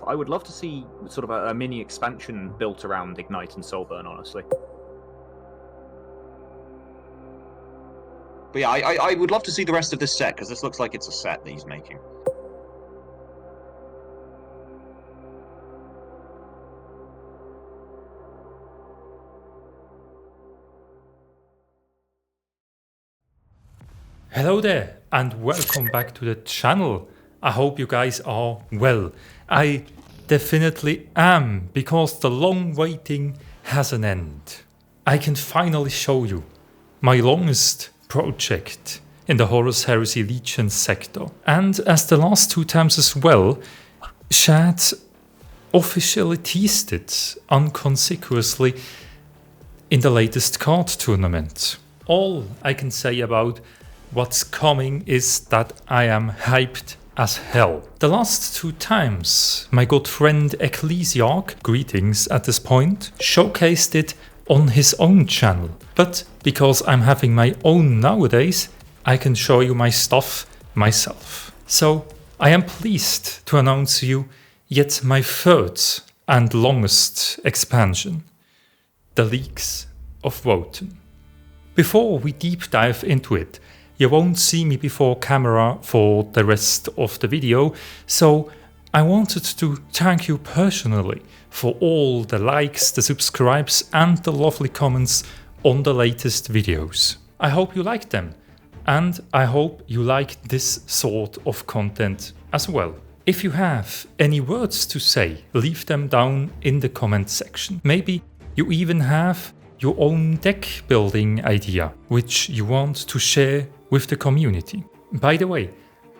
I would love to see sort of a mini expansion built around Ignite and Soulburn, honestly. But yeah, I would love to see the rest of this set, because this looks like it's a set that he's making. Hello there, and welcome back to the channel. I hope you guys are well. I definitely am, because the long waiting has an end. I can finally show you my longest project in the Horus Heresy Legion sector. And as the last two times as well, Shad officially teased it inconspicuously in the latest card tournament. All I can say about what's coming is that I am hyped as hell. The last two times my good friend Ecclesiarch, greetings at this point, showcased it on his own channel. But because I'm having my own nowadays, I can show you my stuff myself. So I am pleased to announce to you yet my third and longest expansion, the Leagues of Votann. Before we deep dive into it, you won't see me before camera for the rest of the video, so I wanted to thank you personally for all the likes, the subscribes and the lovely comments on the latest videos. I hope you liked them, and I hope you like this sort of content as well. If you have any words to say, leave them down in the comment section. Maybe you even have your own deck building idea, which you want to share with the community. By the way,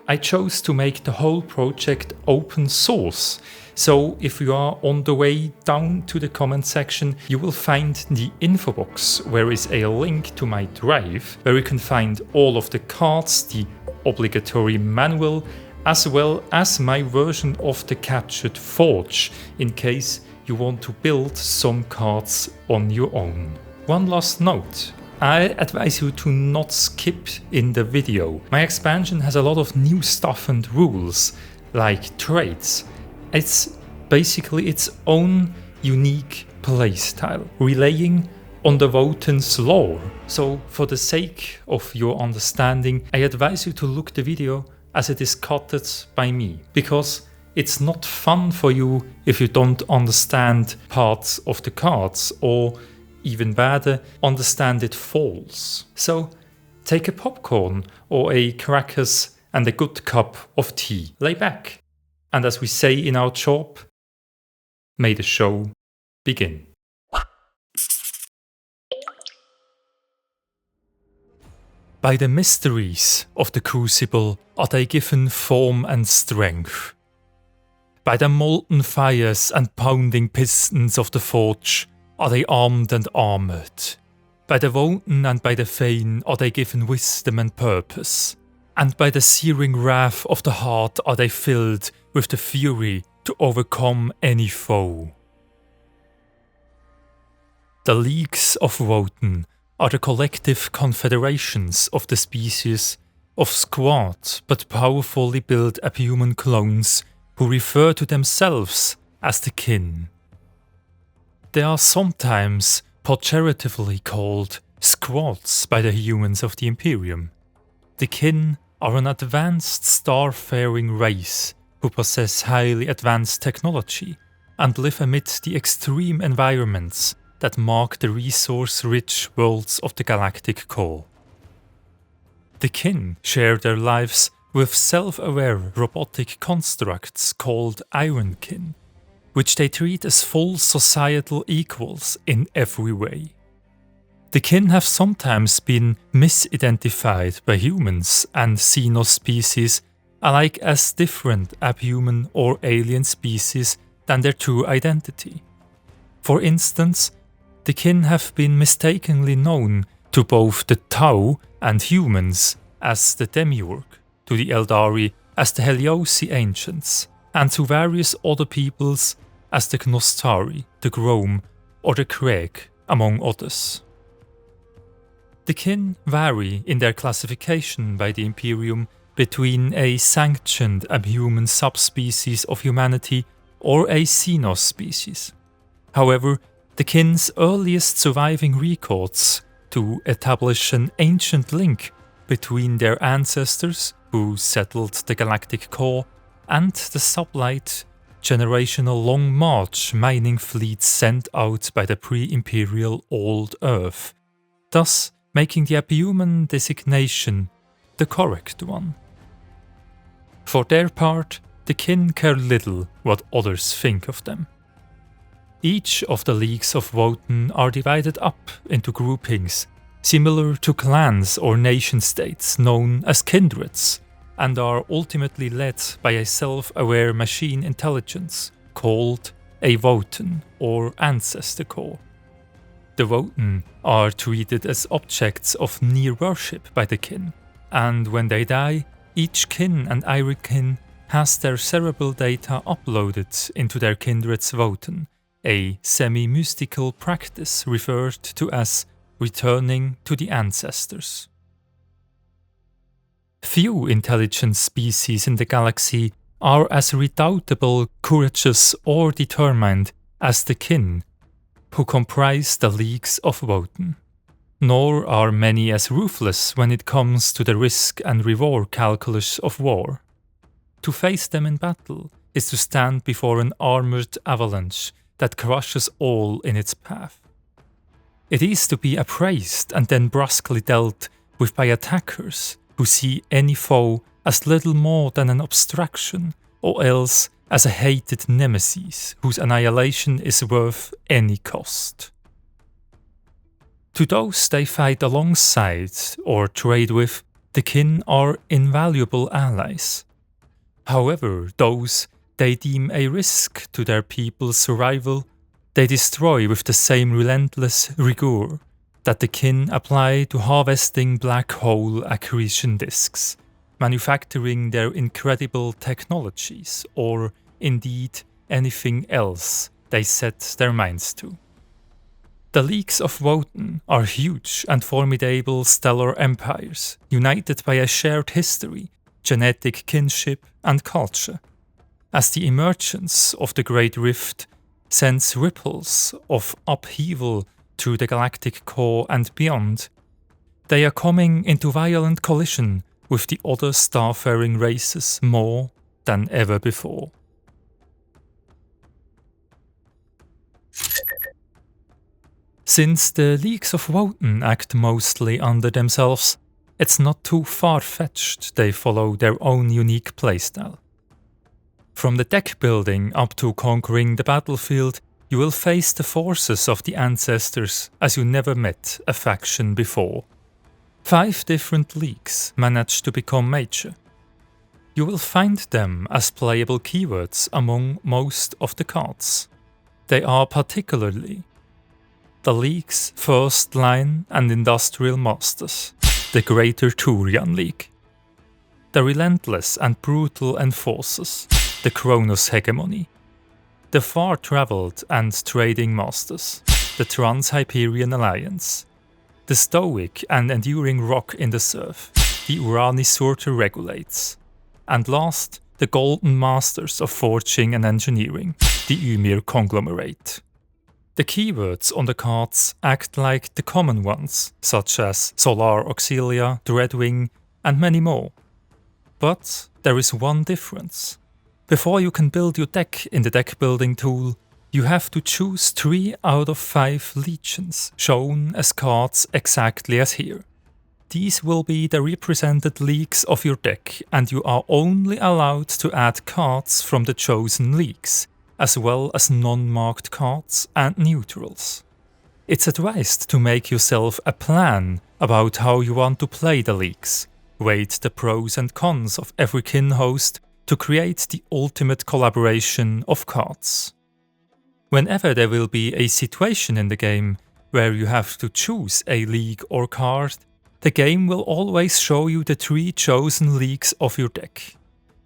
I chose to make the whole project open source, so if you are on the way down to the comment section, you will find the info box, where is a link to my drive, where you can find all of the cards, the obligatory manual, as well as my version of the captured forge, in case you want to build some cards on your own. One last note. I advise you to not skip in the video. My expansion has a lot of new stuff and rules, like traits. It's basically its own unique playstyle, relying on the Votann's lore. So for the sake of your understanding, I advise you to look the video as it is cutted by me, because it's not fun for you if you don't understand parts of the cards, or even better, understand it falls. So take a popcorn or a crackers and a good cup of tea. Lay back, and as we say in our job, may the show begin. By the mysteries of the crucible are they given form and strength. By the molten fires and pounding pistons of the forge are they armed and armoured. By the Votann and by the Fane are they given wisdom and purpose. And by the searing wrath of the heart are they filled with the fury to overcome any foe. The Leagues of Votann are the collective confederations of the species of squad but powerfully built abhuman clones who refer to themselves as the kin. They are sometimes pejoratively called squads by the humans of the Imperium. The kin are an advanced starfaring race who possess highly advanced technology and live amid the extreme environments that mark the resource-rich worlds of the galactic core. The kin share their lives with self-aware robotic constructs called Ironkin, which they treat as full societal equals in every way. The kin have sometimes been misidentified by humans and Xenos species alike as different abhuman or alien species than their true identity. For instance, the kin have been mistakenly known to both the Tau and humans as the Demiurge, to the Eldari as the Heliosi Ancients, and to various other peoples as the Gnostari, the Grome, or the Craig, among others. The kin vary in their classification by the Imperium between a sanctioned abhuman subspecies of humanity or a Xenos species. However, the kin's earliest surviving records to establish an ancient link between their ancestors who settled the galactic core and the sublight generational Long March mining fleets sent out by the pre-imperial Old Earth, thus making the abhuman designation the correct one. For their part, the kin care little what others think of them. Each of the Leagues of Votann are divided up into groupings similar to clans or nation-states known as kindreds, and are ultimately led by a self-aware machine intelligence called a Votann or ancestor core. The Votann are treated as objects of near worship by the kin, and when they die, each kin and Ymyr-kin has their cerebral data uploaded into their kindred's Votann, a semi-mystical practice referred to as returning to the ancestors. Few intelligent species in the galaxy are as redoubtable, courageous, or determined as the kin, who comprise the Leagues of Votann. Nor are many as ruthless when it comes to the risk and reward calculus of war. To face them in battle is to stand before an armoured avalanche that crushes all in its path. It is to be appraised and then brusquely dealt with by attackers who see any foe as little more than an abstraction, or else as a hated nemesis whose annihilation is worth any cost. To those they fight alongside or trade with, the kin are invaluable allies. However, those they deem a risk to their people's survival, they destroy with the same relentless rigour that the kin apply to harvesting black hole accretion disks, manufacturing their incredible technologies, or indeed anything else they set their minds to. The Leagues of Votann are huge and formidable stellar empires, united by a shared history, genetic kinship and culture. As the emergence of the Great Rift sends ripples of upheaval through the galactic core and beyond, they are coming into violent collision with the other starfaring races more than ever before. Since the Leagues of Votann act mostly under themselves, it's not too far-fetched they follow their own unique playstyle. From the deck building up to conquering the battlefield, you will face the forces of the ancestors as you never met a faction before. 5 different leagues manage to become major. You will find them as playable keywords among most of the cards. They are particularly the League's first line and industrial masters, the Greater Thurian League. The relentless and brutal enforcers, the Kronus Hegemony. The far-travelled and trading masters, the Trans-Hyperian Alliance. The stoic and enduring rock in the surf, the Urani-Surtr Regulates. And last, the golden masters of forging and engineering, the Ymyr-Conglomerate. The keywords on the cards act like the common ones, such as Solar Auxilia, Dreadwing, and many more. But there is one difference. Before you can build your deck in the deck building tool, you have to choose 3 out of 5 legions, shown as cards exactly as here. These will be the represented leagues of your deck, and you are only allowed to add cards from the chosen leagues, as well as non-marked cards and neutrals. It's advised to make yourself a plan about how you want to play the leagues, weigh the pros and cons of every kin host to create the ultimate collaboration of cards. Whenever there will be a situation in the game where you have to choose a league or card, the game will always show you the 3 chosen leagues of your deck.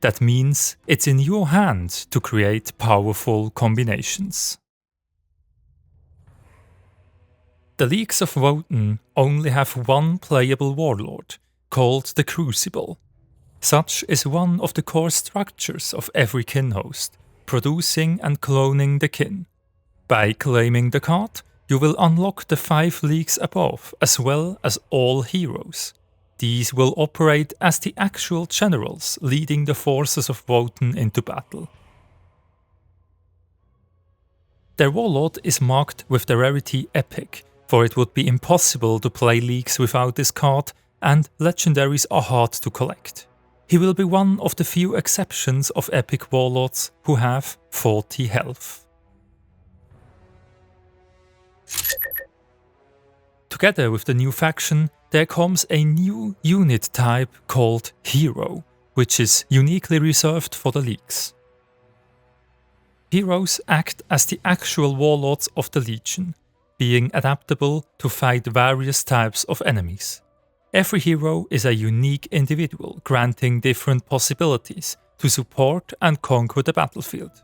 That means it's in your hand to create powerful combinations. The Leagues of Votann only have one playable warlord, called the Crucible. Such is one of the core structures of every kin host, producing and cloning the kin. By claiming the card, you will unlock the 5 leagues above, as well as all heroes. These will operate as the actual generals leading the forces of Votann into battle. Their Warlord is marked with the rarity Epic, for it would be impossible to play leagues without this card, and legendaries are hard to collect. He will be one of the few exceptions of Epic Warlords who have 40 health. Together with the new faction, there comes a new unit type called Hero, which is uniquely reserved for the leagues. Heroes act as the actual warlords of the Legion, being adaptable to fight various types of enemies. Every hero is a unique individual, granting different possibilities to support and conquer the battlefield.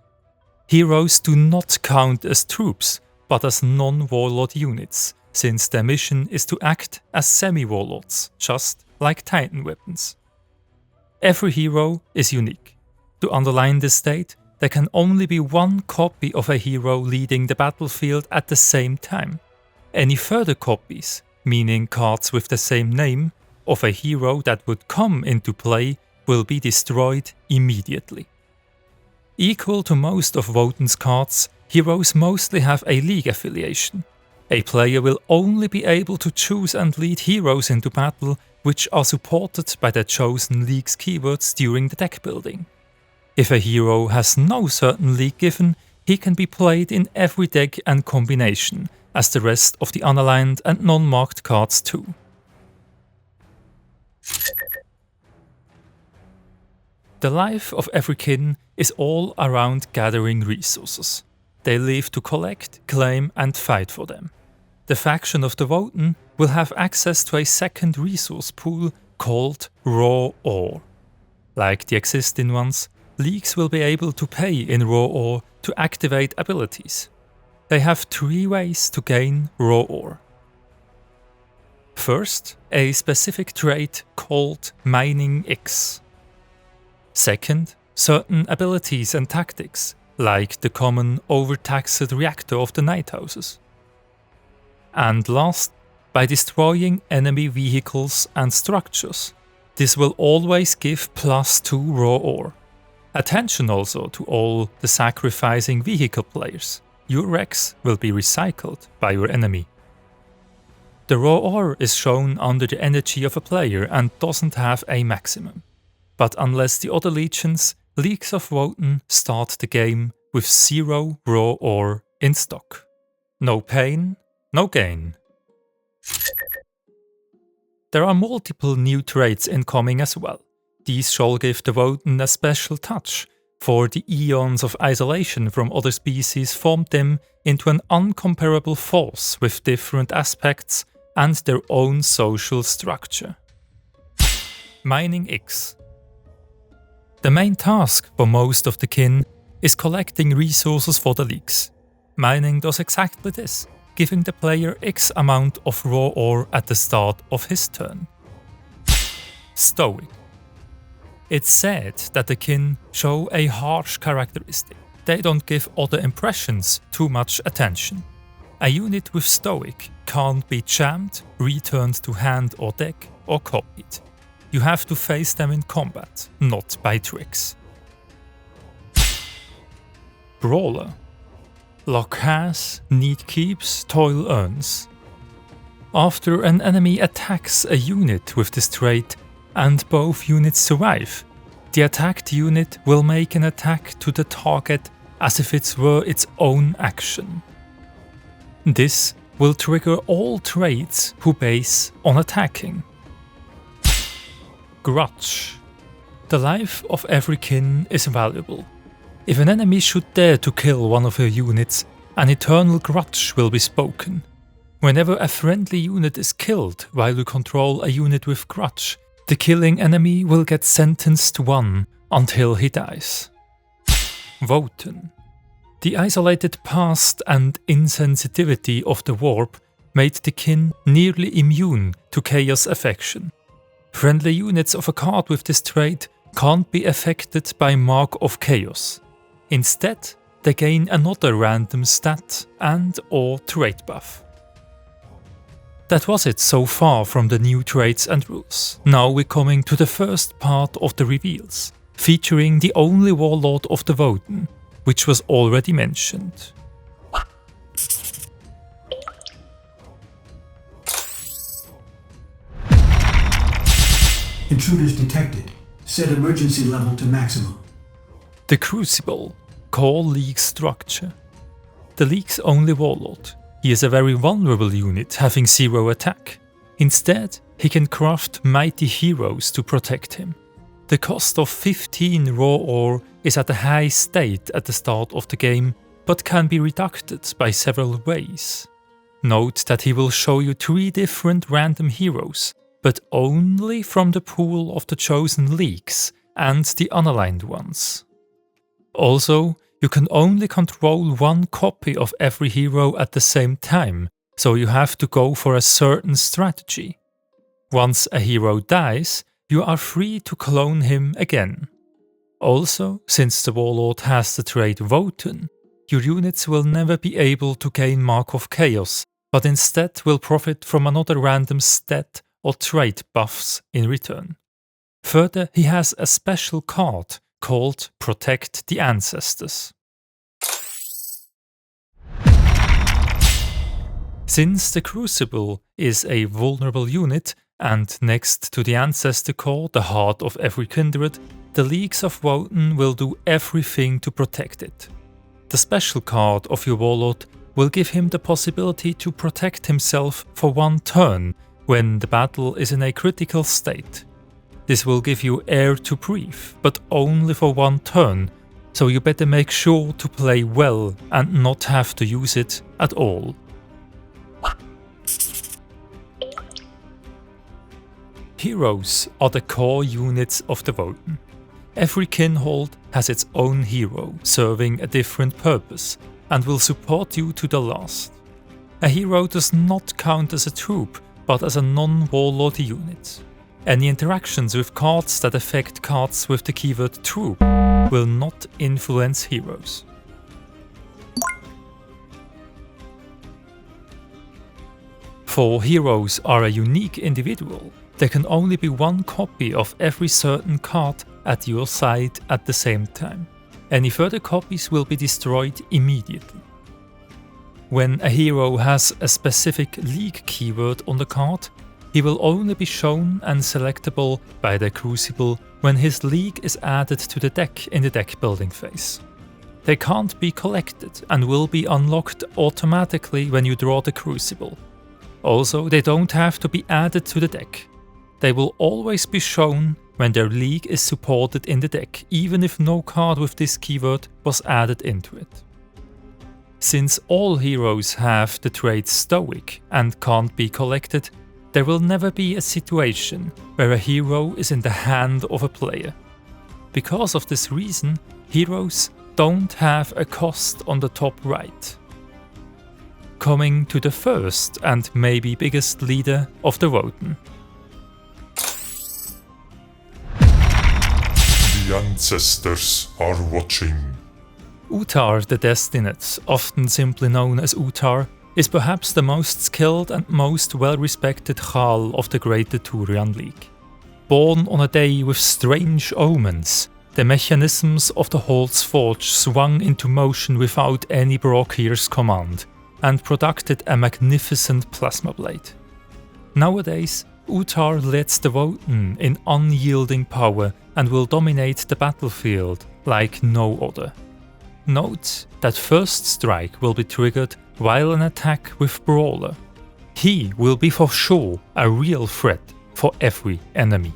Heroes do not count as troops, but as non-warlord units, since their mission is to act as semi-warlords, just like Titan weapons. Every hero is unique. To underline this state, there can only be one copy of a hero leading the battlefield at the same time. Any further copies, meaning cards with the same name, of a hero that would come into play will be destroyed immediately. Equal to most of Votann's cards, heroes mostly have a league affiliation. A player will only be able to choose and lead heroes into battle which are supported by their chosen league's keywords during the deck building. If a hero has no certain league given, he can be played in every deck and combination, as the rest of the unaligned and non-marked cards too. The life of every kin is all around gathering resources. They live to collect, claim and fight for them. The faction of the Votann will have access to a second resource pool called Raw Ore. Like the existing ones, leagues will be able to pay in Raw Ore to activate abilities. They have 3 ways to gain Raw Ore. First, a specific trait called Mining X. Second, certain abilities and tactics, like the common overtaxed reactor of the Night Houses. And last, by destroying enemy vehicles and structures. This will always give +2 Raw Ore. Attention also to all the sacrificing vehicle players. Your Rex will be recycled by your enemy. The Raw Ore is shown under the energy of a player and doesn't have a maximum. But unless the other legions, Leagues of Votann start the game with 0 Raw Ore in stock. No pain, no gain. There are multiple new traits incoming as well. These shall give the Votann a special touch, for the eons of isolation from other species formed them into an uncomparable force with different aspects and their own social structure. Mining X. The main task for most of the kin is collecting resources for the leagues. Mining does exactly this, giving the player X amount of Raw Ore at the start of his turn. Stoic. It's said that the kin show a harsh characteristic. They don't give other impressions too much attention. A unit with Stoic can't be jammed, returned to hand or deck, or copied. You have to face them in combat, not by tricks. Brawler. Luck has, need keeps, toil earns. After an enemy attacks a unit with this trait and both units survive, the attacked unit will make an attack to the target as if it were its own action. This will trigger all traits who base on attacking. Grudge. The life of every kin is valuable. If an enemy should dare to kill one of your units, an eternal grudge will be spoken. Whenever a friendly unit is killed while you control a unit with grudge, the killing enemy will get sentenced to 1 until he dies. Votann. The isolated past and insensitivity of the warp made the kin nearly immune to chaos affection. Friendly units of a card with this trait can't be affected by Mark of Chaos. Instead, they gain another random stat and or trait buff. That was it so far from the new traits and rules. Now we're coming to the first part of the reveals, featuring the only Warlord of the Votann, which was already mentioned. Intruders detected. Set emergency level to maximum. The Crucible, core League structure. The League's only Warlord. He is a very vulnerable unit, having 0 attack. Instead, he can craft mighty heroes to protect him. The cost of 15 raw ore is at a high state at the start of the game, but can be reducted by several ways. Note that he will show you 3 different random heroes, but only from the pool of the chosen leagues and the unaligned ones. Also, you can only control 1 copy of every hero at the same time, so you have to go for a certain strategy. Once a hero dies, you are free to clone him again. Also, since the Warlord has the trait Votann, your units will never be able to gain Mark of Chaos, but instead will profit from another random stat or trait buffs in return. Further, he has a special card called Protect the Ancestors. Since the Crucible is a vulnerable unit, and next to the Ancestor Core, the heart of every kindred, the Leagues of Votann will do everything to protect it. The special card of your Warlord will give him the possibility to protect himself for 1 turn when the battle is in a critical state. This will give you air to breathe, but only for 1 turn, so you better make sure to play well and not have to use it at all. Heroes are the core units of the Votann. Every kinhold has its own hero, serving a different purpose, and will support you to the last. A hero does not count as a troop, but as a non-warlord unit. Any interactions with cards that affect cards with the keyword troop will not influence heroes. For heroes are a unique individual, there can only be 1 copy of every certain card at your side at the same time. Any further copies will be destroyed immediately. When a hero has a specific league keyword on the card, he will only be shown and selectable by the Crucible when his league is added to the deck in the deck building phase. They can't be collected and will be unlocked automatically when you draw the Crucible. Also, they don't have to be added to the deck. They will always be shown when their league is supported in the deck, even if no card with this keyword was added into it. Since all heroes have the trait Stoic and can't be collected, there will never be a situation where a hero is in the hand of a player. Because of this reason, heroes don't have a cost on the top right. Coming to the first and maybe biggest leader of the Votann. The ancestors are watching. Uther the Destined, often simply known as Uther, is perhaps the most skilled and most well-respected Khal of the Greater Thurian League. Born on a day with strange omens, the mechanisms of the Holt's Forge swung into motion without any Brokir's command, and produced a magnificent plasma blade. Nowadays, Uther leads the Votann in unyielding power and will dominate the battlefield like no other. Note that First Strike will be triggered while an attack with Brawler. He will be for sure a real threat for every enemy.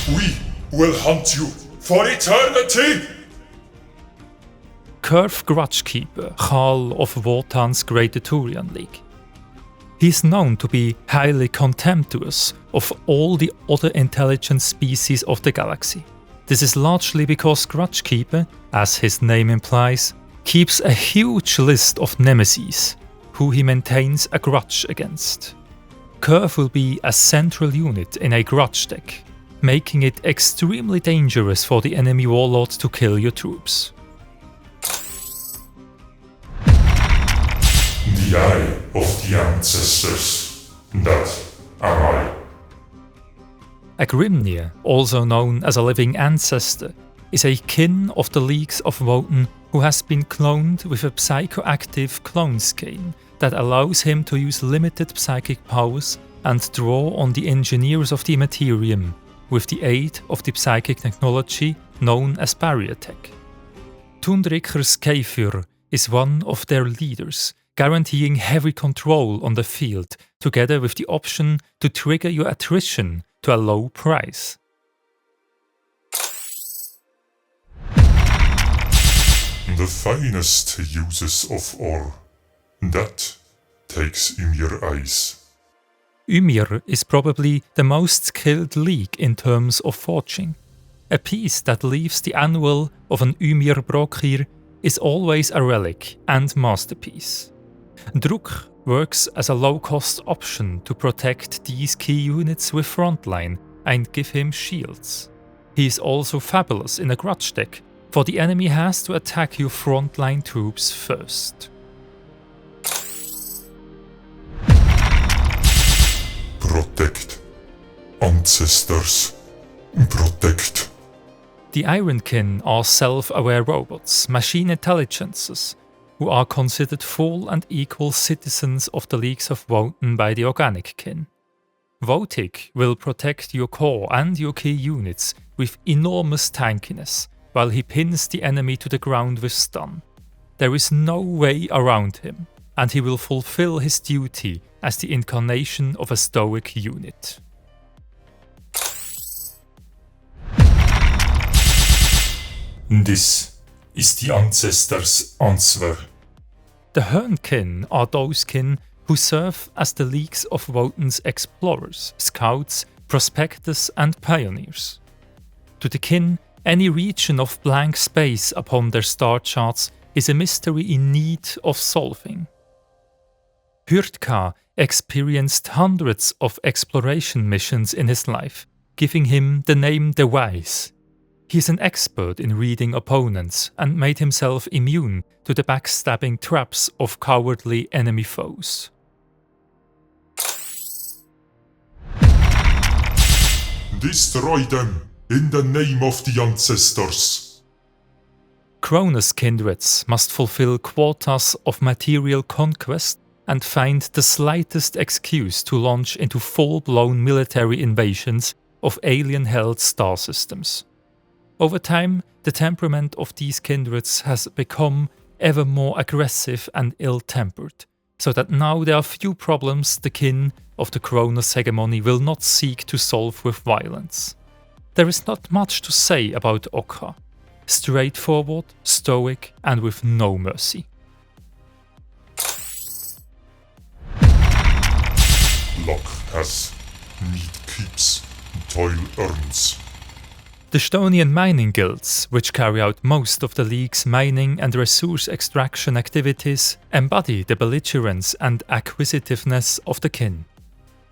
We will hunt you for eternity! Curve Grudgekeeper, Khal of Votann's Greater Thurian League. He is known to be highly contemptuous of all the other intelligent species of the galaxy. This is largely because Grudgekeeper, as his name implies, keeps a huge list of nemesis, who he maintains a grudge against. Curve will be a central unit in a grudge deck. making it extremely dangerous for the enemy warlords to kill your troops. The eye of the ancestors. That am I. A Grimnir, also known as a living ancestor, is a kin of the Leagues of Votann who has been cloned with a psychoactive clone skein that allows him to use limited psychic powers and draw on the engineers of the Ymyr-Conglomerate with the aid of the psychic technology known as barrier tech. Tundriker's Kefir is one of their leaders, guaranteeing heavy control on the field, together with the option to trigger your attrition to a low price. The finest uses of ore. That takes Ymir eyes. Ymir is probably the most skilled league in terms of forging. A piece that leaves the anvil of an Ymir Brokir is always a relic and masterpiece. Druk works as a low-cost option to protect these key units with frontline and give him shields. He is also fabulous in a grudge deck, for the enemy has to attack your frontline troops first. Protect. Ancestors. Protect. The Ironkin are self-aware robots, machine intelligences, who are considered full and equal citizens of the Leagues of Votann by the Organic Kin. Votic will protect your core and your key units with enormous tankiness, while he pins the enemy to the ground with stun. There is no way around him, and he will fulfill his duty as the incarnation of a stoic unit. This is the ancestors' answer. The Hernkin are those kin who serve as the Leagues of Votann's explorers, scouts, prospectors and pioneers. To the kin, any region of blank space upon their star charts is a mystery in need of solving. Hyrtka experienced hundreds of exploration missions in his life, giving him the name the Wise. He is an expert in reading opponents and made himself immune to the backstabbing traps of cowardly enemy foes. Destroy them in the name of the ancestors. Kronus kindreds must fulfill quotas of material conquest and find the slightest excuse to launch into full-blown military invasions of alien-held star systems. Over time, the temperament of these kindreds has become ever more aggressive and ill-tempered, so that now there are few problems the kin of the Kronus Hegemony will not seek to solve with violence. There is not much to say about Okra. Straightforward, stoic, and with no mercy. Luck has, need keeps, toil earns. The Stonian mining guilds, which carry out most of the League's mining and resource extraction activities, embody the belligerence and acquisitiveness of the kin.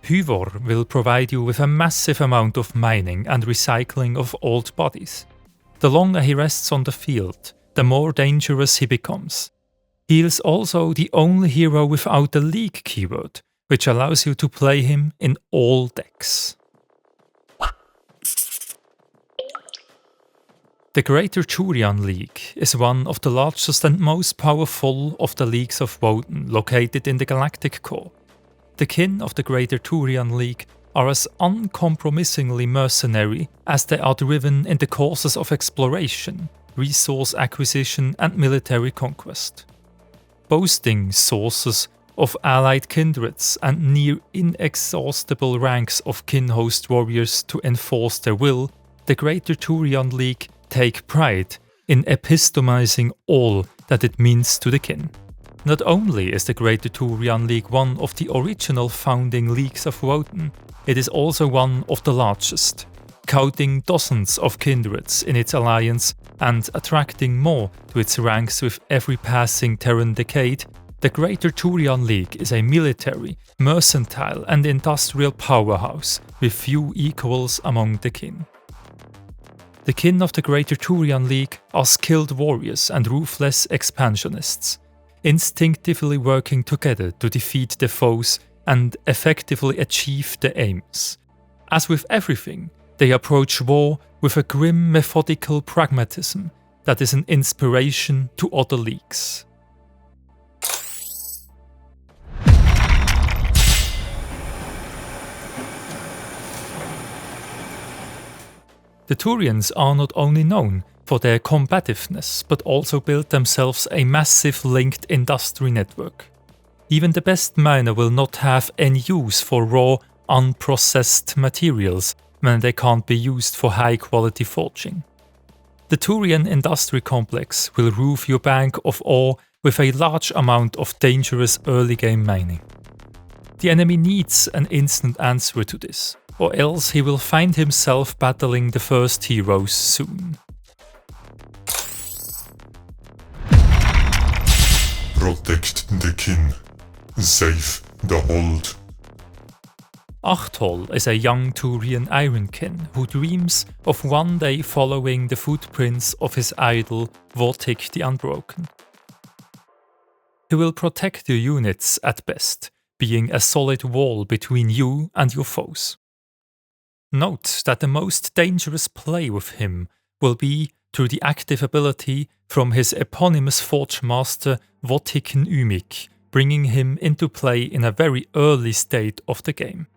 Hyvor will provide you with a massive amount of mining and recycling of old bodies. The longer he rests on the field, the more dangerous he becomes. He is also the only hero without the League keyword, which allows you to play him in all decks. The Greater Thurian League is one of the largest and most powerful of the Leagues of Votann located in the Galactic Core. The kin of the Greater Thurian League are as uncompromisingly mercenary as they are driven in the causes of exploration, resource acquisition and military conquest. Boasting sources of allied kindreds and near inexhaustible ranks of kin-host warriors to enforce their will, the Greater Thurian League take pride in epistomizing all that it means to the kin. Not only is the Greater Thurian League one of the original founding Leagues of Votann, it is also one of the largest, counting dozens of kindreds in its alliance and attracting more to its ranks with every passing Terran decade, The Greater Thurian League is a military, mercantile and industrial powerhouse with few equals among the kin. The kin of the Greater Thurian League are skilled warriors and ruthless expansionists, instinctively working together to defeat their foes and effectively achieve their aims. As with everything, they approach war with a grim methodical pragmatism that is an inspiration to other leagues. The Thurians are not only known for their combativeness, but also built themselves a massive linked industry network. Even the best miner will not have any use for raw, unprocessed materials when they can't be used for high quality forging. The Thurian industry complex will roof your bank of ore with a large amount of dangerous early game mining. The enemy needs an instant answer to this, or else he will find himself battling the first heroes soon. Protect the kin. Save the hold. Achtol is a young Thurian Ironkin who dreams of one day following the footprints of his idol Votik the Unbroken. He will protect your units at best, being a solid wall between you and your foes. Note that the most dangerous play with him will be through the active ability from his eponymous Forge Master Votik Ymyr, bringing him into play in a very early state of the game.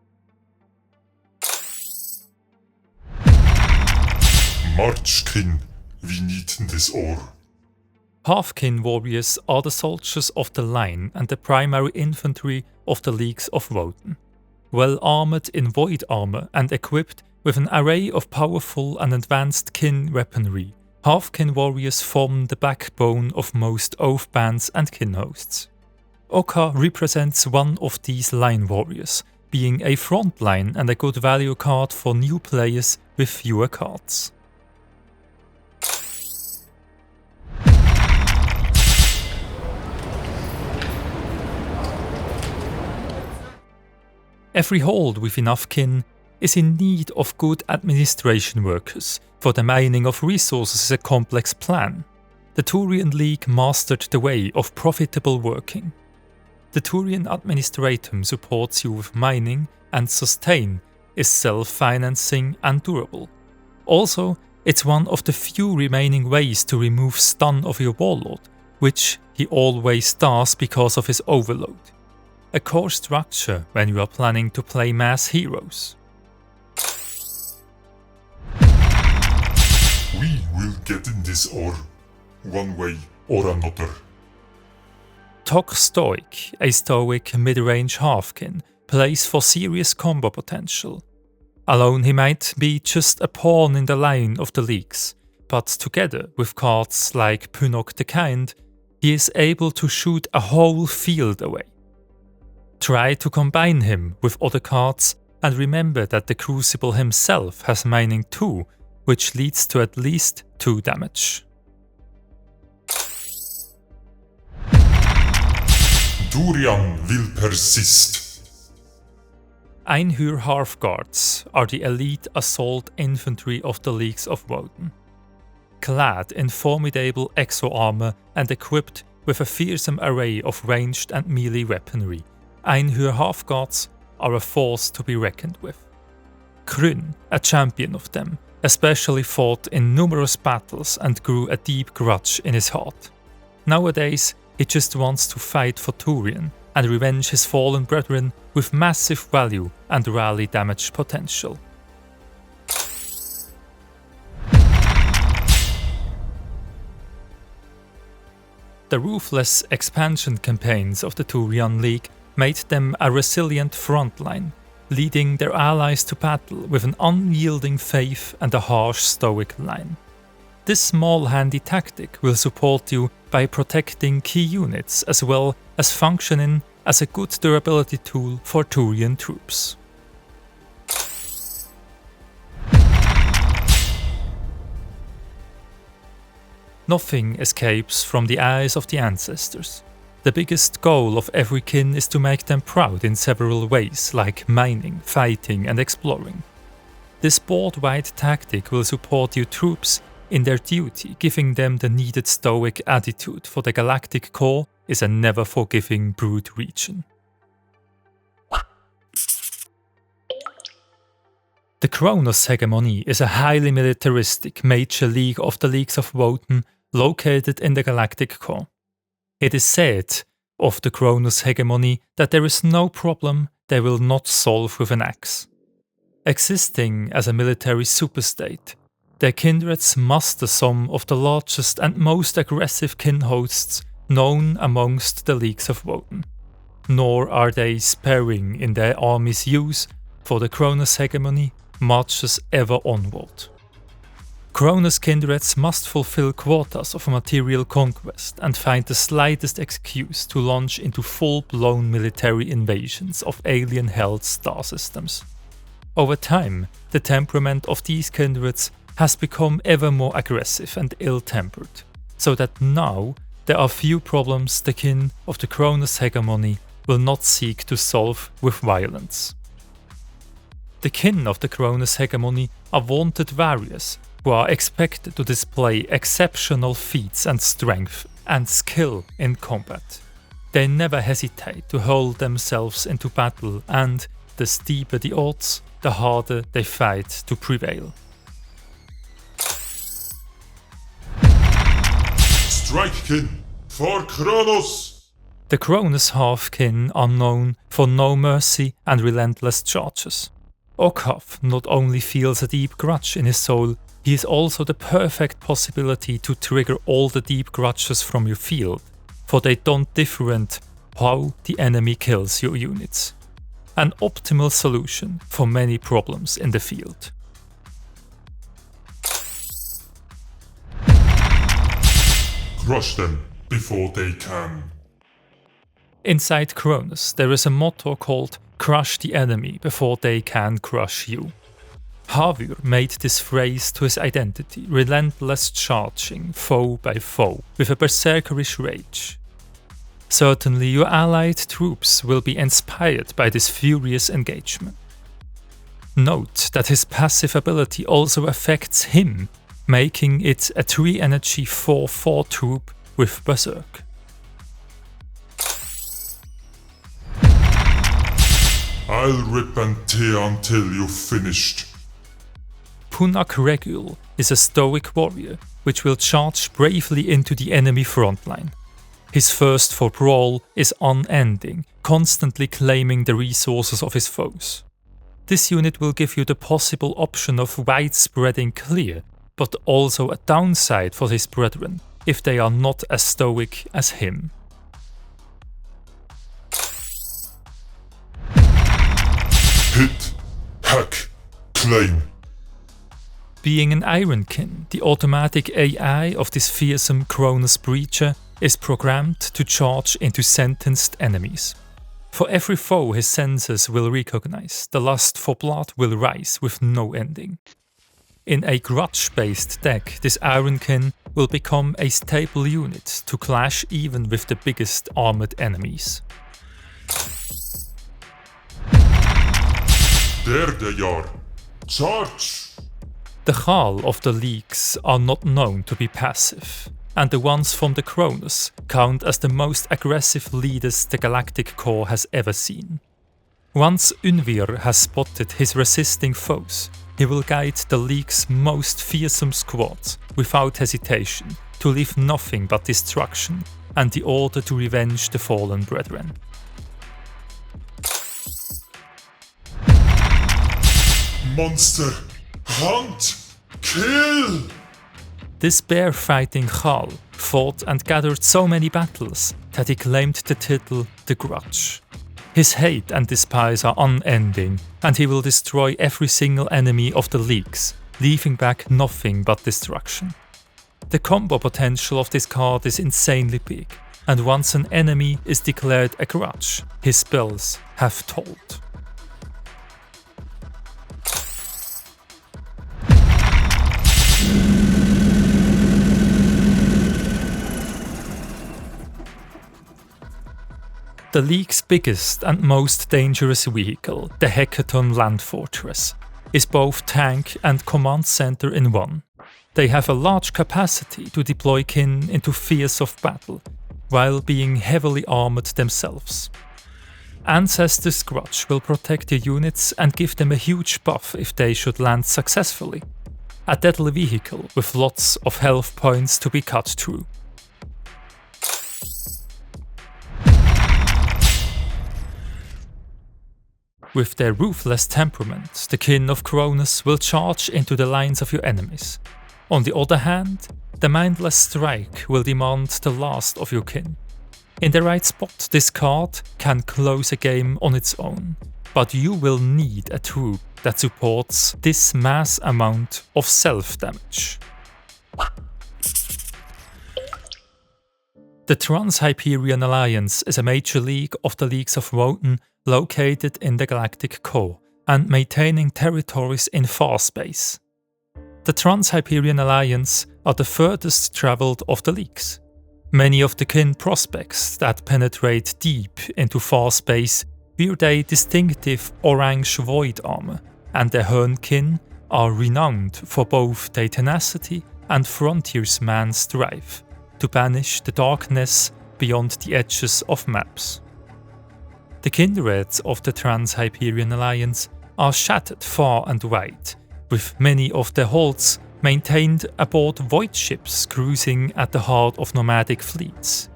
March, kin. We need this ore. Halfkin warriors are the soldiers of the line and the primary infantry of the Leagues of Votann. Well armoured in void armour and equipped with an array of powerful and advanced kin weaponry, Halfkin warriors form the backbone of most oath bands and kin hosts. Oka represents one of these line warriors, being a front line and a good value card for new players with fewer cards. Every hold with enough kin is in need of good administration workers, for the mining of resources is a complex plan. The Thurian League mastered the way of profitable working. The Thurian Administratum supports you with mining, and sustain is self-financing and durable. Also, it's one of the few remaining ways to remove stun of your Warlord, which he always does because of his overload. A core structure when you are planning to play mass heroes. We will get in this ore, one way or another. Tok Stoic, a stoic mid-range halfkin, plays for serious combo potential. Alone he might be just a pawn in the line of the leagues, but together with cards like Punok the Kind, he is able to shoot a whole field away. Try to combine him with other cards and remember that the Crucible himself has mining too, which leads to at least 2 damage. Thurian will persist. Einhyr Half Guards are the elite assault infantry of the Leagues of Votann. Clad in formidable exo-armor and equipped with a fearsome array of ranged and melee weaponry, Einhyr Half Guards are a force to be reckoned with. Kryn, a champion of them, especially fought in numerous battles and grew a deep grudge in his heart. Nowadays, he just wants to fight for Thurian and revenge his fallen brethren with massive value and rally damage potential. The ruthless expansion campaigns of the Thurian League made them a resilient frontline, leading their allies to battle with an unyielding faith and a harsh stoic line. This small handy tactic will support you by protecting key units as well as functioning as a good durability tool for Thurian troops. Nothing escapes from the eyes of the ancestors. The biggest goal of every kin is to make them proud in several ways, like mining, fighting and exploring. This board-wide tactic will support your troops in their duty, giving them the needed stoic attitude, for the galactic core is a never-forgiving brute region. The Kronus Hegemony is a highly militaristic major league of the Leagues of Votann located in the galactic core. It is said of the Kronus Hegemony that there is no problem they will not solve with an axe. Existing as a military superstate, their kindreds muster some of the largest and most aggressive kin hosts known amongst the Leagues of Votann. Nor are they sparing in their army's use, for the Kronus Hegemony marches ever onward. Kronus kindreds must fulfill quotas of material conquest and find the slightest excuse to launch into full-blown military invasions of alien-held star systems. Over time, the temperament of these kindreds has become ever more aggressive and ill-tempered, so that now there are few problems the kin of the Kronus Hegemony will not seek to solve with violence. The kin of the Kronus Hegemony are vaunted warriors who are expected to display exceptional feats and strength and skill in combat. They never hesitate to hold themselves into battle, and the steeper the odds, the harder they fight to prevail. Strike kin for Kronus! The Kronus half-kin are known for no mercy and relentless charges. Okav not only feels a deep grudge in his soul, he is also the perfect possibility to trigger all the deep grudges from your field, for they don't different how the enemy kills your units. An optimal solution for many problems in the field. Crush them before they can. Inside Kronus there is a motto called "Crush the enemy before they can crush you." Havur made this phrase to his identity, relentless charging foe by foe with a berserkerish rage. Certainly your allied troops will be inspired by this furious engagement. Note that his passive ability also affects him, making it a 3 energy 4/4 troop with berserk. I'll rip and tear until you're finished. Punak Regul is a stoic warrior which will charge bravely into the enemy frontline. His thirst for brawl is unending, constantly claiming the resources of his foes. This unit will give you the possible option of widespreading clear, but also a downside for his brethren if they are not as stoic as him. Hit, hack, claim. Being an Ironkin, the automatic AI of this fearsome Kronus breacher is programmed to charge into sentenced enemies. For every foe his senses will recognize, the lust for blood will rise with no ending. In a grudge-based deck, this Ironkin will become a staple unit to clash even with the biggest armored enemies. There they are. Charge! The Khal of the Leagues are not known to be passive, and the ones from the Kronus count as the most aggressive leaders the Galactic Core has ever seen. Once Ymyr has spotted his resisting foes, he will guide the League's most fearsome squads without hesitation to leave nothing but destruction and the order to revenge the fallen brethren. Monster! Hunt! Kill! This bear-fighting Khal fought and gathered so many battles that he claimed the title The Grudge. His hate and despise are unending, and he will destroy every single enemy of the Leagues, leaving back nothing but destruction. The combo potential of this card is insanely big, and once an enemy is declared a grudge, his spells have told. The League's biggest and most dangerous vehicle, the Hekaton Land Fortress, is both tank and command center in one. They have a large capacity to deploy kin into spheres of battle, while being heavily armored themselves. Ancestor's Grudge will protect your units and give them a huge buff if they should land successfully. A deadly vehicle with lots of health points to be cut through. With their ruthless temperament, the kin of Kronus will charge into the lines of your enemies. On the other hand, the mindless strike will demand the last of your kin. In the right spot, this card can close a game on its own, but you will need a troop that supports this mass amount of self-damage. The Trans-Hyperian Alliance is a major league of the Leagues of Votann located in the Galactic Core and maintaining territories in far space. The Trans-Hyperian Alliance are the furthest travelled of the leagues. Many of the kin prospects that penetrate deep into far space wear their distinctive orange void armor, and their Hern kin are renowned for both their tenacity and frontiersman's drive to banish the darkness beyond the edges of maps. The kindreds of the Trans-Hyperian Alliance are shattered far and wide, with many of their holds maintained aboard void ships cruising at the heart of nomadic fleets.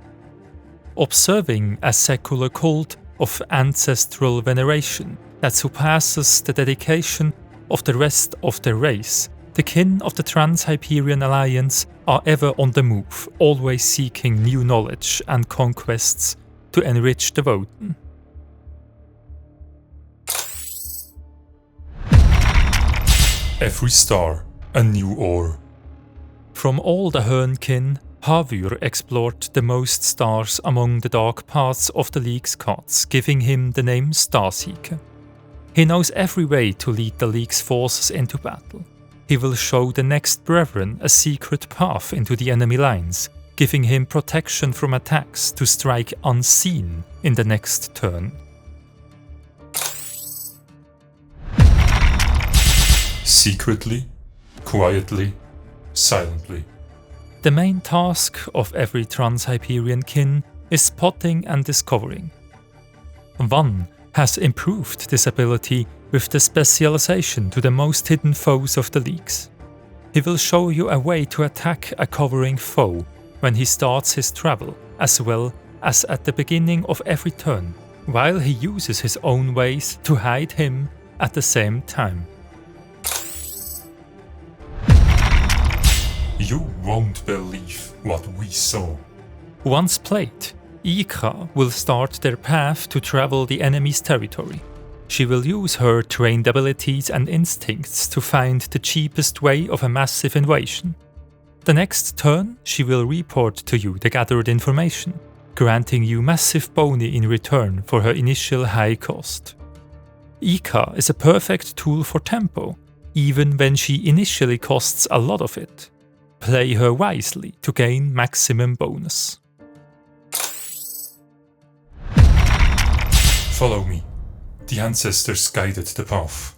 Observing a secular cult of ancestral veneration that surpasses the dedication of the rest of their race, the kin of the Trans-Hyperian Alliance are ever on the move, always seeking new knowledge and conquests to enrich the Votann. Every star, a new ore. From all the Hern kin, Havur explored the most stars among the dark paths of the League's cards, giving him the name Starseeker. He knows every way to lead the League's forces into battle. He will show the next brethren a secret path into the enemy lines, giving him protection from attacks to strike unseen in the next turn. Secretly, quietly, silently. The main task of every Trans-Hyperian kin is spotting and discovering. One has improved this ability with the specialization to the most hidden foes of the Leagues. He will show you a way to attack a covering foe when he starts his travel, as well as at the beginning of every turn, while he uses his own ways to hide him at the same time. You won't believe what we saw. Once played, Ika will start their path to travel the enemy's territory. She will use her trained abilities and instincts to find the cheapest way of a massive invasion. The next turn, she will report to you the gathered information, granting you massive boni in return for her initial high cost. Ika is a perfect tool for tempo, even when she initially costs a lot of it. Play her wisely to gain maximum bonus. Follow me. The ancestors guided the path.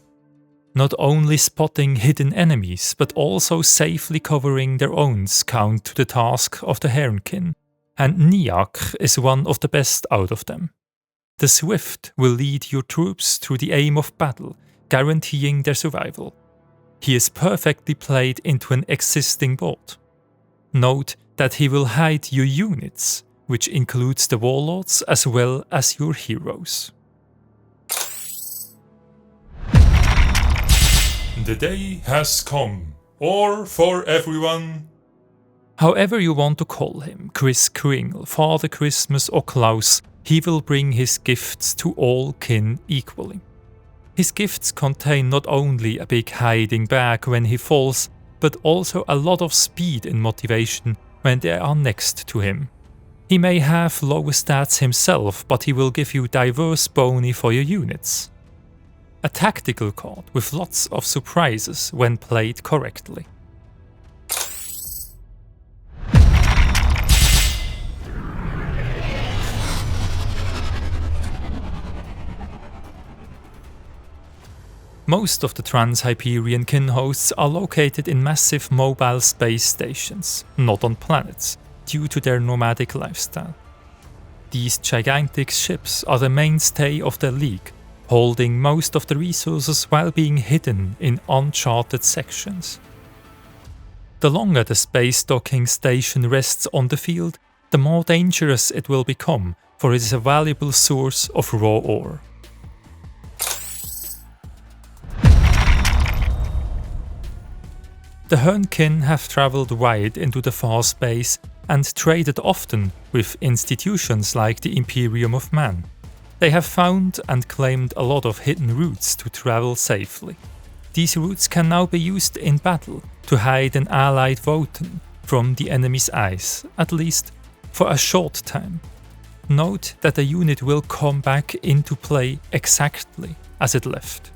Not only spotting hidden enemies, but also safely covering their own count to the task of the Herenkin, and Niak is one of the best out of them. The Swift will lead your troops through the aim of battle, guaranteeing their survival. He is perfectly played into an existing board. Note that he will hide your units, which includes the Warlords as well as your heroes. The day has come, or for everyone. However you want to call him, Kris Kringle, Father Christmas or Klaus, he will bring his gifts to all kin equally. His gifts contain not only a big hiding bag when he falls, but also a lot of speed and motivation when they are next to him. He may have lower stats himself, but he will give you diverse boni for your units. A tactical card with lots of surprises when played correctly. Most of the Trans-Hyperian kin hosts are located in massive mobile space stations, not on planets, due to their nomadic lifestyle. These gigantic ships are the mainstay of the League, holding most of the resources while being hidden in uncharted sections. The longer the space docking station rests on the field, the more dangerous it will become, for it is a valuable source of raw ore. The Hernkin have travelled wide into the far space and traded often with institutions like the Imperium of Man. They have found and claimed a lot of hidden routes to travel safely. These routes can now be used in battle to hide an allied Votann from the enemy's eyes, at least for a short time. Note that the unit will come back into play exactly as it left.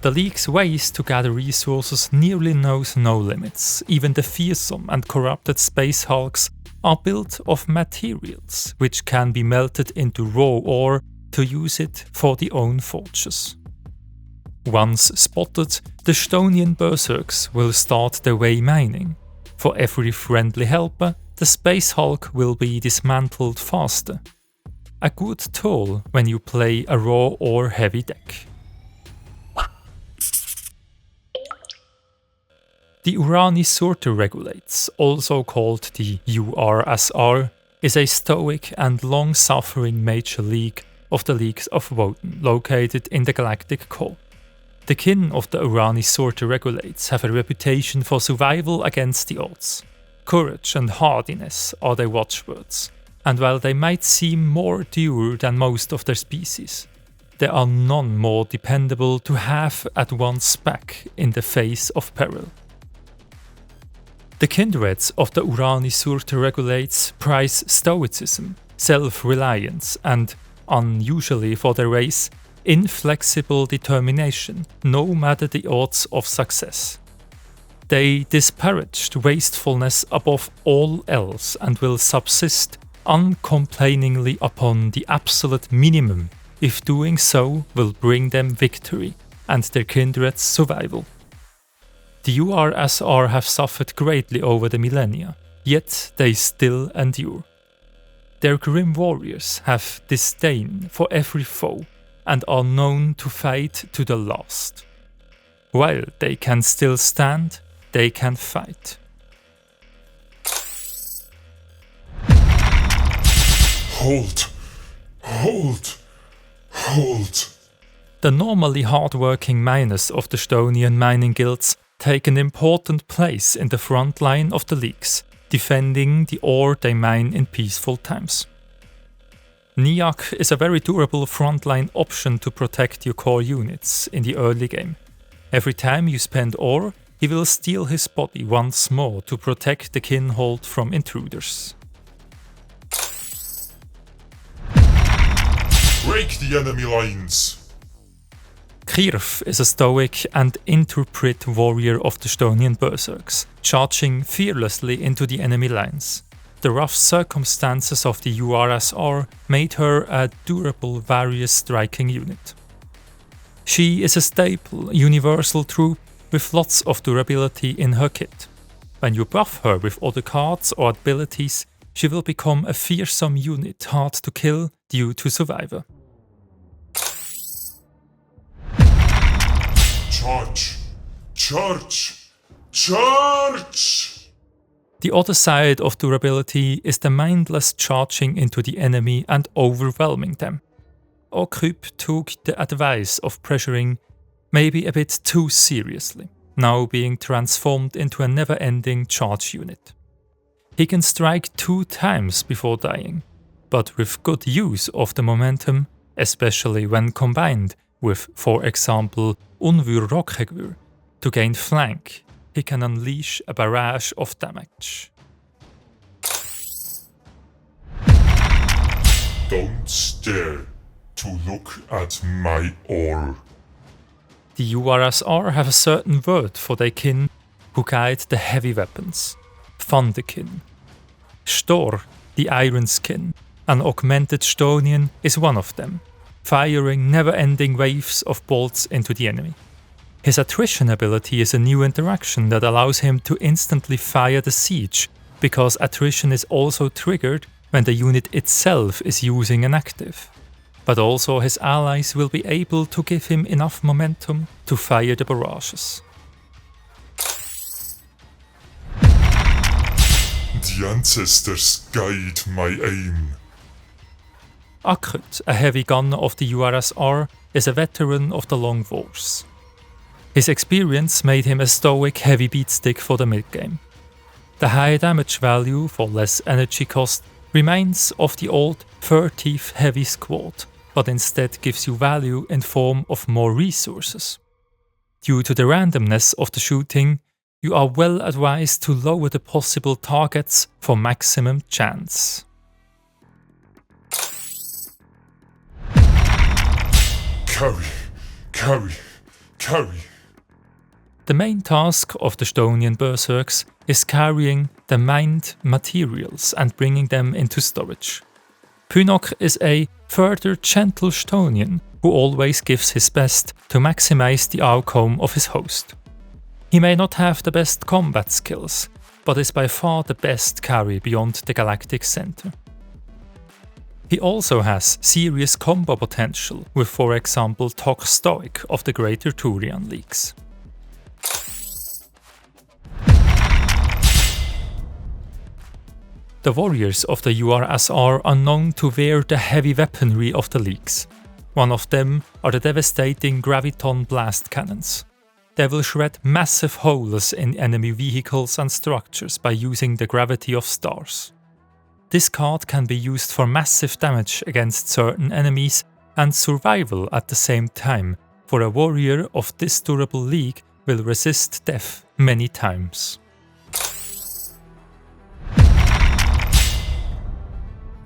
The League's ways to gather resources nearly knows no limits. Even the fearsome and corrupted space hulks are built of materials which can be melted into raw ore to use it for their own forges. Once spotted, the Stonian berserks will start their way mining. For every friendly helper, the space hulk will be dismantled faster. A good tool when you play a raw ore heavy deck. The Urani-Surtr Regulates, also called the URSR, is a stoic and long-suffering major league of the Leagues of Votann, located in the galactic core. The kin of the Urani-Surtr Regulates have a reputation for survival against the odds. Courage and hardiness are their watchwords, and while they might seem more dure than most of their species, there are none more dependable to have at one's back in the face of peril. The kindreds of the Urani-Surtr Regulates prize stoicism, self-reliance and, unusually for their race, inflexible determination, no matter the odds of success. They disparaged wastefulness above all else and will subsist uncomplainingly upon the absolute minimum if doing so will bring them victory and their kindred's survival. The URSR have suffered greatly over the millennia, yet they still endure. Their grim warriors have disdain for every foe and are known to fight to the last. While they can still stand, they can fight. Hold! Hold! Hold! The normally hard-working miners of the Stonian mining guilds take an important place in the front line of the Leagues, defending the ore they mine in peaceful times. Niak is a very durable frontline option to protect your core units in the early game. Every time you spend ore, he will steal his body once more to protect the kinhold from intruders. Break the enemy lines! Kirf is a stoic and intrepid warrior of the Stonian berserks, charging fearlessly into the enemy lines. The rough circumstances of the URSR made her a durable various striking unit. She is a staple, universal troop with lots of durability in her kit. When you buff her with other cards or abilities, she will become a fearsome unit hard to kill due to survivor. Charge! Charge! Charge! The other side of durability is the mindless charging into the enemy and overwhelming them. Okryp took the advice of pressuring maybe a bit too seriously, now being transformed into a never-ending charge unit. He can strike 2 times before dying, but with good use of the momentum, especially when combined with, for example, Ymyr-Conglomerate, to gain flank, he can unleash a barrage of damage. Don't stare to look at my ore. The URSR have a certain word for their kin who guide the heavy weapons, Thunderkin. Stor, the Iron Skin, An augmented Stonian is one of them, firing never-ending waves of bolts into the enemy. His attrition ability is a new interaction that allows him to instantly fire the siege, because attrition is also triggered when the unit itself is using an active. But also his allies will be able to give him enough momentum to fire the barrages. The ancestors guide my aim. Akut, a heavy gunner of the URSR, is a veteran of the Long Wars. His experience made him a stoic heavy beatstick for the mid-game. The high damage value for less energy cost remains of the old 30th heavy squad, but instead gives you value in form of more resources. Due to the randomness of the shooting, you are well advised to lower the possible targets for maximum chance. Carry. The main task of the Stonian Berserks is carrying the mined materials and bringing them into storage. Pynok is a further gentle Stonian who always gives his best to maximize the outcome of his host. He may not have the best combat skills, but is by far the best carry beyond the galactic center. He also has serious combo potential with, for example, Tok Stoic of the greater Thurian leagues. The warriors of the URSR are known to wear the heavy weaponry of the leagues. One of them are the devastating graviton blast cannons. They will shred massive holes in enemy vehicles and structures by using the gravity of stars. This card can be used for massive damage against certain enemies and survival at the same time, for a warrior of this durable league will resist death many times.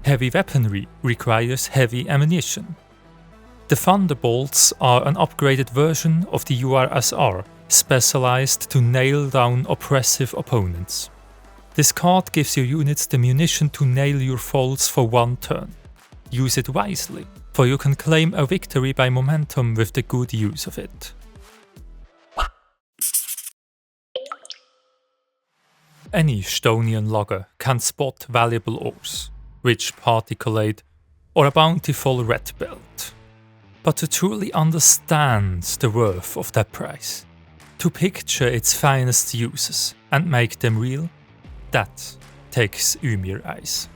Heavy weaponry requires heavy ammunition. The Thunderbolts are an upgraded version of the URSR, specialized to nail down oppressive opponents. This card gives your units the munition to nail your foes for one turn. Use it wisely, for you can claim a victory by momentum with the good use of it. Any Stonian logger can spot valuable ores, rich particulate, or a bountiful red belt. But to truly understand the worth of that prize, to picture its finest uses and make them real, that takes Ymir eyes.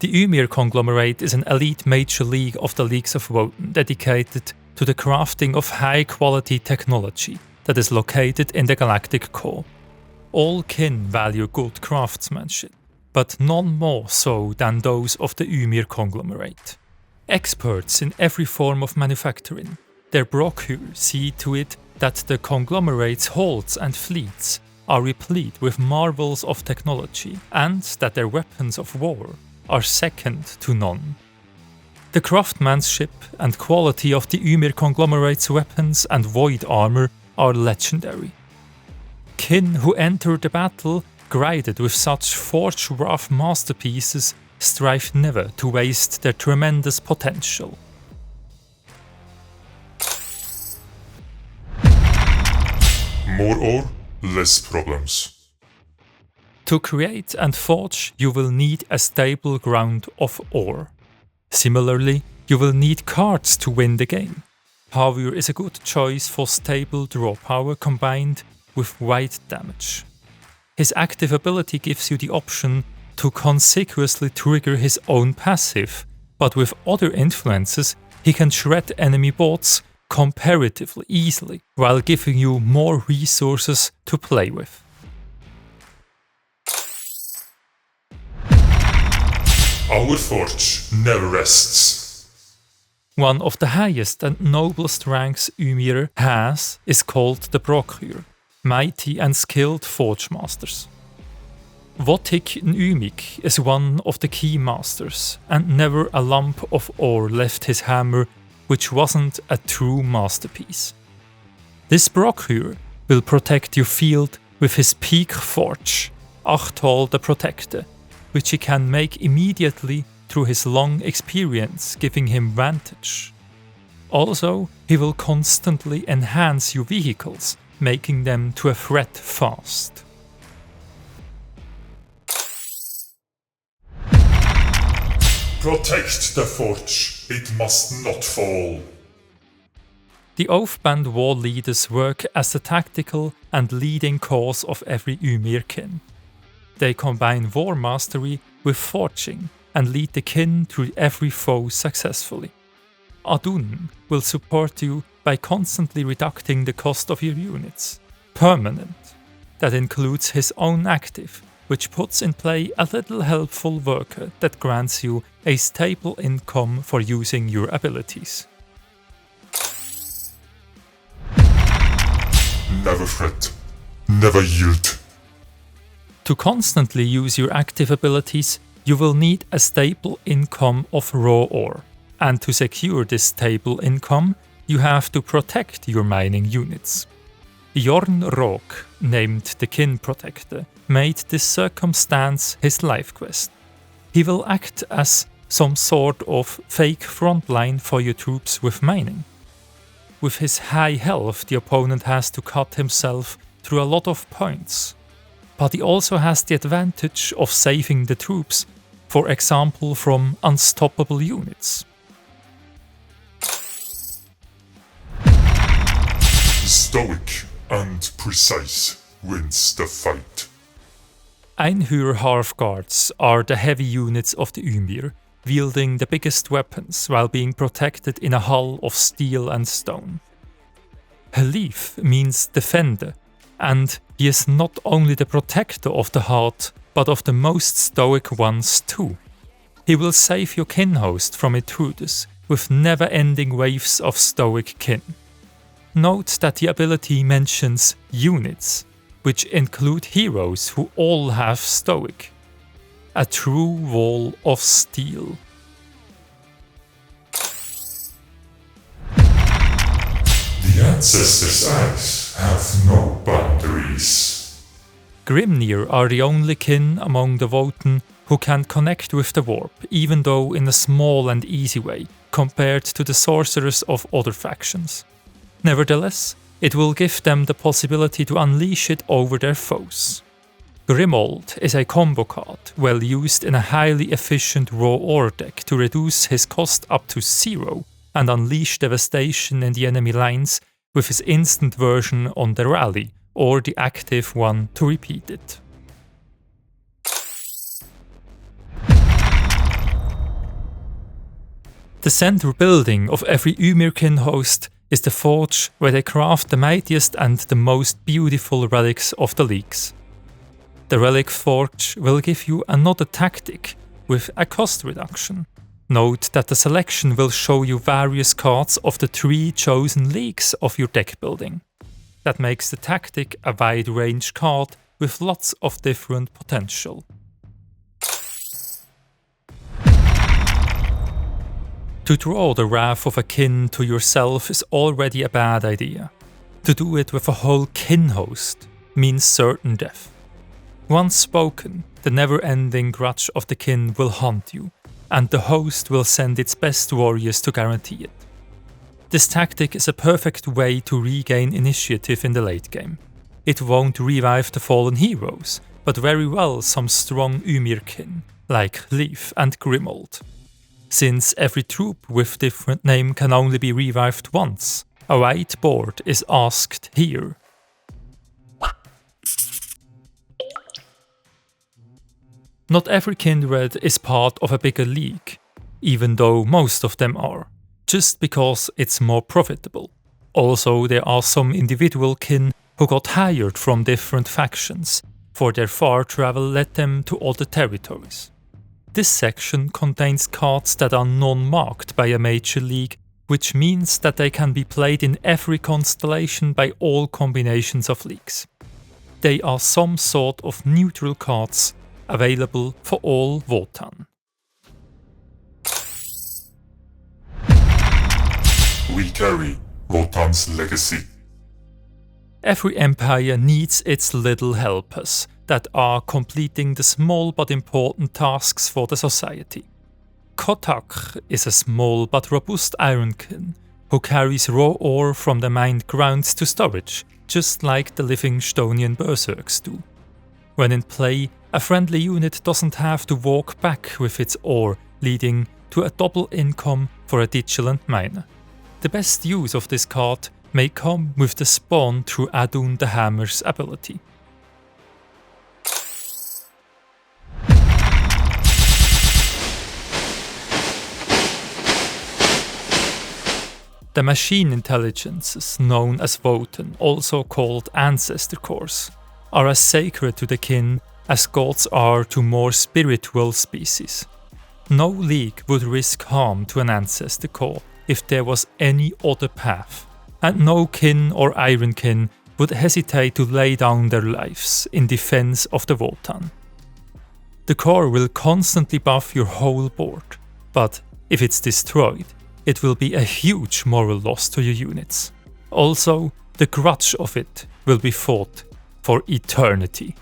The Ymyr-Conglomerate is an elite major league of the Leagues of Votann dedicated to the crafting of high-quality technology that is located in the galactic core. All kin value good craftsmanship, but none more so than those of the Ymyr-Conglomerate. Experts in every form of manufacturing, their procure see to it that the conglomerate's holds and fleets are replete with marvels of technology, and that their weapons of war are second to none. The craftsmanship and quality of the Ymyr-Conglomerate's weapons and void armor are legendary. Kin who enter the battle graded with such forge-rough masterpieces strive never to waste their tremendous potential. More ore, less problems. To create and forge, you will need a stable ground of ore. Similarly, you will need cards to win the game. Power is a good choice for stable draw power combined with wide damage. His active ability gives you the option to conspicuously trigger his own passive, but with other influences he can shred enemy bots comparatively easily, while giving you more resources to play with. Our forge never rests. One of the highest and noblest ranks Ymir has is called the Procure, mighty and skilled forge masters. Wotik Ymyk is one of the key masters, and never a lump of ore left his hammer which wasn't a true masterpiece. This Procure will protect your field with his peak forge, Achtal the Protector, which he can make immediately through his long experience, giving him vantage. Also, he will constantly enhance your vehicles, making them to a threat fast. Protect the forge, it must not fall. The Oathband war leaders work as the tactical and leading cause of every Ymir-kin. They combine war mastery with forging and lead the kin through every foe successfully. Adun will support you by constantly reducing the cost of your units. Permanent. That includes his own active, which puts in play a little helpful worker that grants you a stable income for using your abilities. Never fret, never yield. To constantly use your active abilities, you will need a stable income of raw ore, and to secure this stable income, you have to protect your mining units. Jorn Rok, named the Kin Protector, made this circumstance his life quest. He will act as some sort of fake frontline for your troops with mining. With his high health, the opponent has to cut himself through a lot of points. But he also has the advantage of saving the troops, for example from unstoppable units. Stoic and precise wins the fight. Einhyr Half-Guards are the heavy units of the Ymir, wielding the biggest weapons while being protected in a hull of steel and stone. Halif means defender, and he is not only the protector of the heart, but of the most stoic ones too. He will save your kin host from intruders with never-ending waves of stoic kin. Note that the ability mentions units, which include heroes who all have stoic. A true wall of steel. The ancestors' eyes have no boundaries. Grimnir are the only kin among the Votann who can connect with the warp, even though in a small and easy way, compared to the sorcerers of other factions. Nevertheless, it will give them the possibility to unleash it over their foes. Grimold is a combo card, well used in a highly efficient raw ore deck to reduce his cost up to 0 and unleash devastation in the enemy lines with his instant version on the rally, or the active one to repeat it. The central building of every Ymir-kin host is the forge where they craft the mightiest and the most beautiful relics of the Leagues. The Relic Forge will give you another tactic with a cost reduction. Note that the selection will show you various cards of the 3 chosen Leagues of your deck building. That makes the tactic a wide range card with lots of different potential. To draw the wrath of a kin to yourself is already a bad idea. To do it with a whole kin host means certain death. Once spoken, the never-ending grudge of the kin will haunt you, and the host will send its best warriors to guarantee it. This tactic is a perfect way to regain initiative in the late game. It won't revive the fallen heroes, but very well some strong Ymir-kin, like Leaf and Grimold. Since every troop with different name can only be revived once, a white board is asked here. Not every kindred is part of a bigger league, even though most of them are, just because it's more profitable. Also, there are some individual kin who got hired from different factions, for their far travel led them to other territories. This section contains cards that are non-marked by a major league, which means that they can be played in every constellation by all combinations of leagues. They are some sort of neutral cards available for all Votann. We carry Votann's legacy. every empire needs its little helpers that are completing the small but important tasks for the society. Kotak is a small but robust ironkin who carries raw ore from the mined grounds to storage, just like the living Stonian berserks do. When in play, a friendly unit doesn't have to walk back with its ore, leading to a double income for a vigilant miner. The best use of this card may come with the spawn through Adun the Hammer's ability. The machine intelligences known as Votann, also called ancestor cores, are as sacred to the kin as gods are to more spiritual species. No league would risk harm to an ancestor core if there was any other path, and no kin or ironkin would hesitate to lay down their lives in defense of the Votann. The core will constantly buff your whole board, but if it's destroyed, it will be a huge moral loss to your units. Also, the grudge of it will be fought for eternity.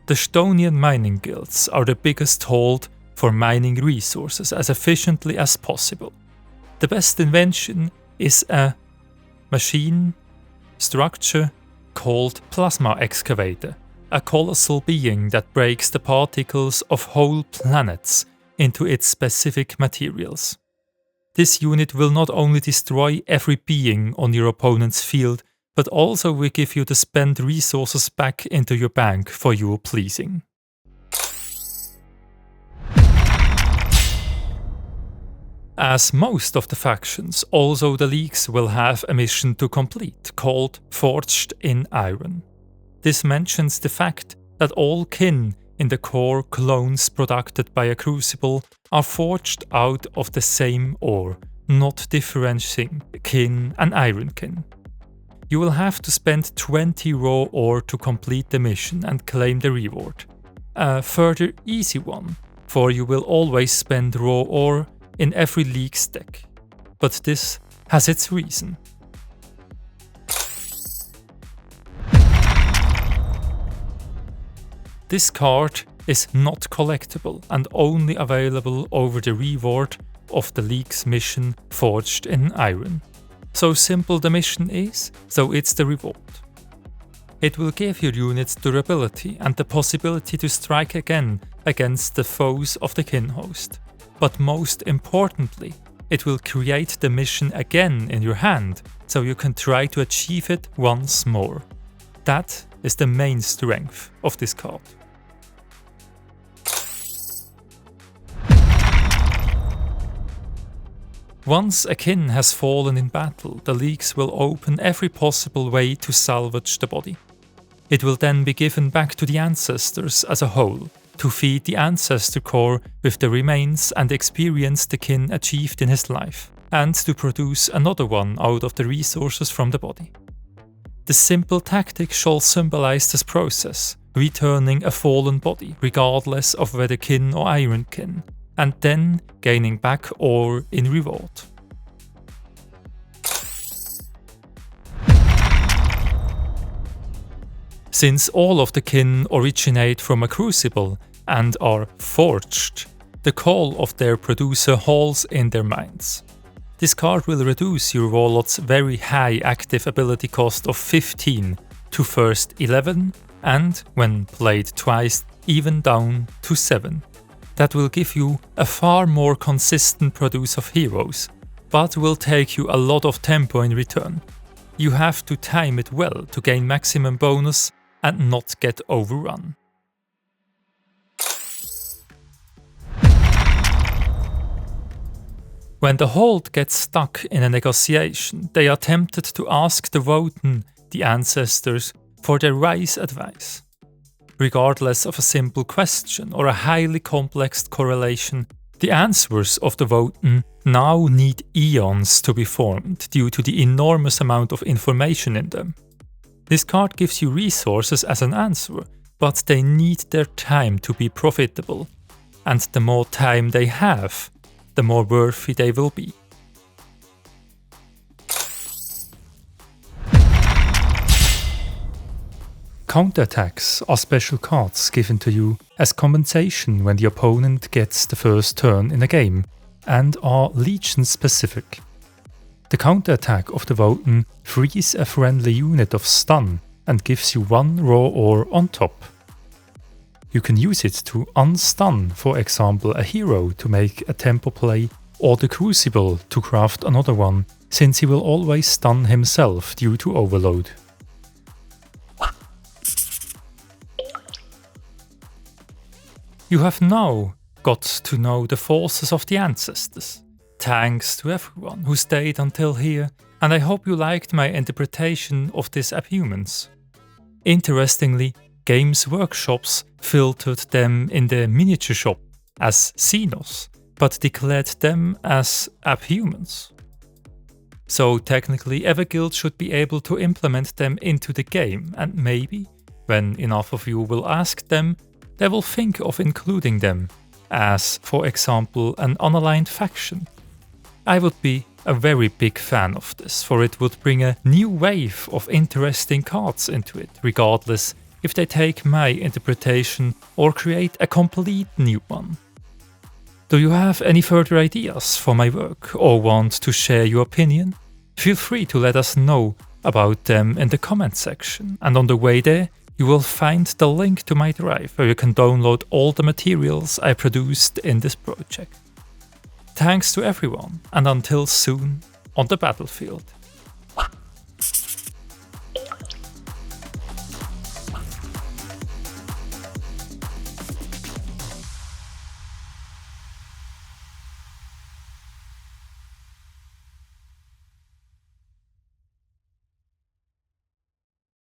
The Stonian mining guilds are the biggest hold for mining resources as efficiently as possible. The best invention is a machine structure called Plasma Excavator, a colossal being that breaks the particles of whole planets into its specific materials. This unit will not only destroy every being on your opponent's field, but also will give you the spent resources back into your bank for your pleasing. As most of the factions, also the leagues will have a mission to complete called Forged in Iron. This mentions the fact that all kin in the core clones produced by a crucible are forged out of the same ore, not differentiating kin and ironkin. You will have to spend 20 raw ore to complete the mission and claim the reward. A further easy one, for you will always spend raw ore in every league's deck. But this has its reason. This card is not collectible and only available over the reward of the league's mission Forged in Iron. So simple the mission is, so it's the reward. It will give your units durability and the possibility to strike again against the foes of the kin host. But most importantly, it will create the mission again in your hand, so you can try to achieve it once more. That is the main strength of this card. Once a kin has fallen in battle, the leagues will open every possible way to salvage the body. It will then be given back to the ancestors as a whole, to feed the ancestor core with the remains and experience the kin achieved in his life, and to produce another one out of the resources from the body. The simple tactic shall symbolize this process, returning a fallen body regardless of whether kin or ironkin, and then gaining back ore in reward. Since all of the kin originate from a crucible and are forged, the call of their producer halls in their minds. This card will reduce your Warlord's very high active ability cost of 15 to first 11, and, when played twice, even down to 7. That will give you a far more consistent produce of heroes, but will take you a lot of tempo in return. You have to time it well to gain maximum bonus and not get overrun. When the hold gets stuck in a negotiation, they are tempted to ask the Votann, the ancestors, for their wise advice. Regardless of a simple question or a highly complex correlation, the answers of the Votann now need eons to be formed due to the enormous amount of information in them. This card gives you resources as an answer, but they need their time to be profitable, and the more time they have, the more worthy they will be. Counterattacks are special cards given to you as compensation when the opponent gets the first turn in a game, and are legion specific. The counterattack of the Votann frees a friendly unit of stun and gives you 1 raw ore on top. You can use it to unstun, for example, a hero to make a tempo play, or the Crucible to craft another one, since he will always stun himself due to overload. You have now got to know the forces of the ancestors. Thanks to everyone who stayed until here, and I hope you liked my interpretation of these abhumans. Interestingly, Games Workshops filtered them in their miniature shop as Xenos, but declared them as abhumans. So technically every guild should be able to implement them into the game, and maybe, when enough of you will ask them, they will think of including them as, for example, an unaligned faction. I would be a very big fan of this, for it would bring a new wave of interesting cards into it, regardless if they take my interpretation or create a complete new one. Do you have any further ideas for my work or want to share your opinion? Feel free to let us know about them in the comment section, and on the way there you will find the link to my drive where you can download all the materials I produced in this project. Thanks to everyone, and until soon on the battlefield.